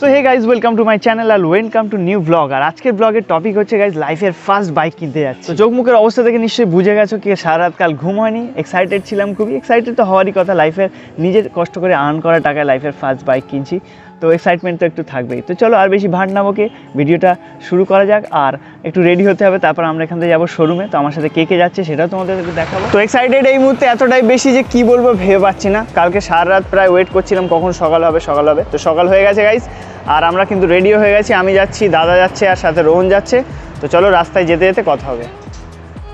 So hey guys, welcome to my channel আর welcome to new blog. আর আজকের ব্লগের টপিক হচ্ছে গাইজ লাইফের ফার্স্ট বাইক কিনতে যাচ্ছে। তো চোখ মুখের অবস্থা থেকে নিশ্চয়ই বুঝে গেছো কি সারা রাত কাল ঘুম হয়নি। এক্সাইটেড ছিলাম, খুবই এক্সাইটেড তো হওয়ারই কথা। লাইফের নিজের কষ্ট করে আর্ন করা টাকায় লাইফের ফার্স্ট বাইক কিনছি, তো এক্সাইটমেন্ট তো একটু থাকবেই। তো চলো আর বেশি ভাট না বকে ভিডিওটা শুরু করা যাক। আর একটু রেডি হতে হবে, তারপর আমরা এখান থেকে যাবো শোরুমে। তো আমার সাথে কে কে যাচ্ছে সেটাও তোমাদের দেখাবো। তো এক্সাইটেড এই মুহূর্তে এতটাই বেশি যে কি বলবো ভেবে পাচ্ছি না। কালকে সারা রাত প্রায় ওয়েট করছিলাম কখন সকাল হবে। তো সকাল হয়ে গেছে গাইজ, আর আমরা কিন্তু রেডিও হয়ে গেছি। আমি যাচ্ছি, দাদা যাচ্ছে, আর সাথে রোহন যাচ্ছে। তো চলো রাস্তায় যেতে যেতে কথা হবে।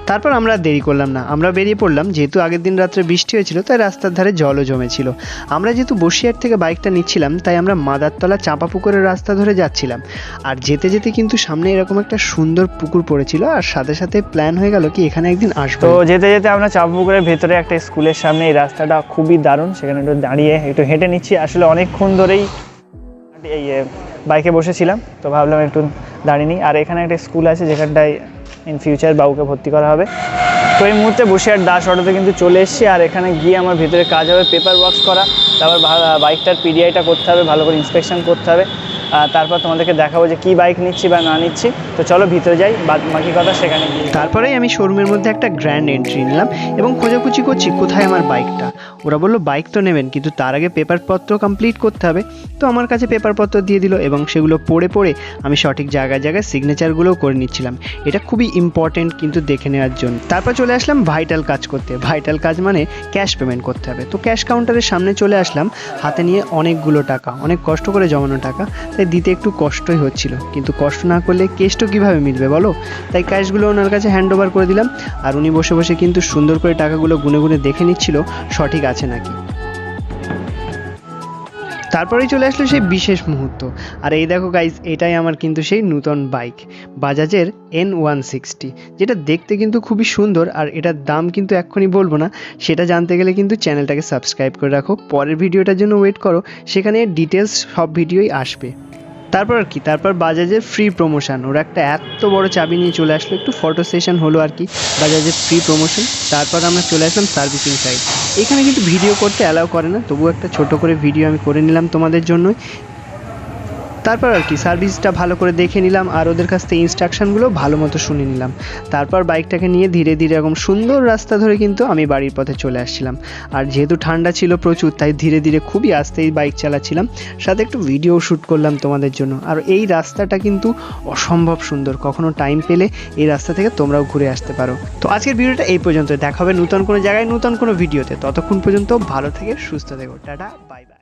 তারপর আমরা দেরি করলাম না, আমরা বেরিয়ে পড়লাম। যেহেতু আগের দিন রাত্রে বৃষ্টি হয়েছিল, তাই রাস্তার ধারে জলও জমেছিল। আমরা যেহেতু বসিরহাট থেকে বাইকটা নিচ্ছিলাম, তাই আমরা মাদারতলা চাঁপা পুকুরের রাস্তা ধরে যাচ্ছিলাম। আর যেতে যেতে কিন্তু সামনে এরকম একটা সুন্দর পুকুর পড়েছিল, আর সাথে সাথে প্ল্যান হয়ে গেল কি এখানে একদিন আসবো। তো যেতে যেতে আমরা চাঁপা পুকুরের ভেতরে একটা স্কুলের সামনে, এই রাস্তাটা খুবই দারুণ, সেখানে একটু দাঁড়িয়ে একটু হেঁটে নিচ্ছি। আসলে অনেকক্ষণ ধরেই এই বাইকে বসেছিলাম, তো ভাবলাম একটু দাঁড়িয়ে নিই। আর এখানে একটা স্কুল আছে যেখানটায় ইন ফিউচার বাবুকে ভর্তি করা হবে। তো এই মুহূর্তে বসিরহাট দাস অটোতে কিন্তু চলে এসেছি। আর এখানে গিয়ে আমার ভেতরে কাজ হবে পেপার ওয়ার্কস করা, তারপর বাইকটার পিডিআইটা করতে হবে, ভালো করে ইন্সপেকশন করতে হবে। তারপর তোমাদেরকে দেখাবো যে কী বাইক নিচ্ছি বা না নিচ্ছি। তো চলো ভিতরে যাই, বাকি কথা সেখানে গিয়ে। তারপরেই আমি শোরুমের মধ্যে একটা গ্র্যান্ড এন্ট্রি নিলাম এবং খোঁজাখুঁজি করছি কোথায় আমার বাইকটা। ওরা বললো বাইক তো নেবেন, কিন্তু তার আগে পেপারপত্র কমপ্লিট করতে হবে। তো আমার কাছে পেপারপত্র দিয়ে দিল এবং সেগুলো পড়ে পড়ে আমি সঠিক জায়গায় সিগনেচারগুলোও করে নিচ্ছিলাম। এটা খুবই ইম্পর্টেন্ট কিন্তু দেখে নেওয়ার জন্য। তারপর চলে আসলাম ভাইটাল কাজ করতে। ভাইটাল কাজ মানে ক্যাশ পেমেন্ট করতে হবে। তো ক্যাশ কাউন্টারের সামনে চলে আসলাম, হাতে নিয়ে অনেকগুলো টাকা, অনেক কষ্ট করে জমানো টাকা, তাই দিতে একটু কষ্টই হচ্ছিল। কিন্তু কষ্ট না করলে কেসটা কীভাবে মিলবে বলো? তাই ক্যাশগুলো ওনার কাছে হ্যান্ড ওভার করে দিলাম। আর উনি বসে বসে কিন্তু সুন্দর করে টাকাগুলো গুনে গুনে দেখে নিচ্ছিল সঠিক আছে নাকি। তারপরেই চলে আসলো সেই বিশেষ মুহূর্ত। আর এই দেখো গাইজ, এটাই আমার কিন্তু সেই নূতন বাইক, বাজাজের N160, যেটা দেখতে কিন্তু খুবই সুন্দর। আর এটার দাম কিন্তু এক্ষুনি বলবো না, সেটা জানতে গেলে কিন্তু চ্যানেলটাকে সাবস্ক্রাইব করে রাখো। পরের ভিডিওটার জন্য ওয়েট করো, সেখানে ডিটেলস সব ভিডিওই আসবে। তারপর আর কি, তারপর বাজাজের ফ্রি প্রমোশন, ওরা একটা এত বড় চাবি নিয়ে চলে আসলো, একটু ফটো সেশন হলো আর কি, বাজাজের ফ্রি প্রমোশন। তারপর আমরা চলে আসলাম সার্ভিসিং সাইড। এখানে কিন্তু ভিডিও করতে অ্যালাউ করে না, তবু একটা ছোট করে ভিডিও আমি করে নিলাম তোমাদের জন্যই। তারপর আর কি সার্ভিসটা ভালো করে দেখে নিলাম, আর ওদের কাছ থেকে ইনস্ট্রাকশনগুলো ভালো মতো শুনে নিলাম। তারপর বাইকটাকে নিয়ে ধীরে ধীরে এরকম সুন্দর রাস্তা ধরে কিন্তু আমি বাড়ির পথে চলে আসছিলাম। আর যেহেতু ঠান্ডা ছিল প্রচুর, তাই ধীরে ধীরে খুবই আস্তেই বাইক চালাচ্ছিলাম, সাথে একটু ভিডিও শ্যুট করলাম তোমাদের জন্য। আর এই রাস্তাটা কিন্তু অসম্ভব সুন্দর, কখনো টাইম পেলে এই রাস্তা থেকে তোমরাও ঘুরে আসতে পারো। তো আজকের ভিডিওটা এই পর্যন্ত, দেখা হবে নতুন কোনো জায়গায় নতুন কোনো ভিডিওতে। ততক্ষণ পর্যন্ত ভালো থেকে সুস্থ থেকো, টাটা, বাই বাই।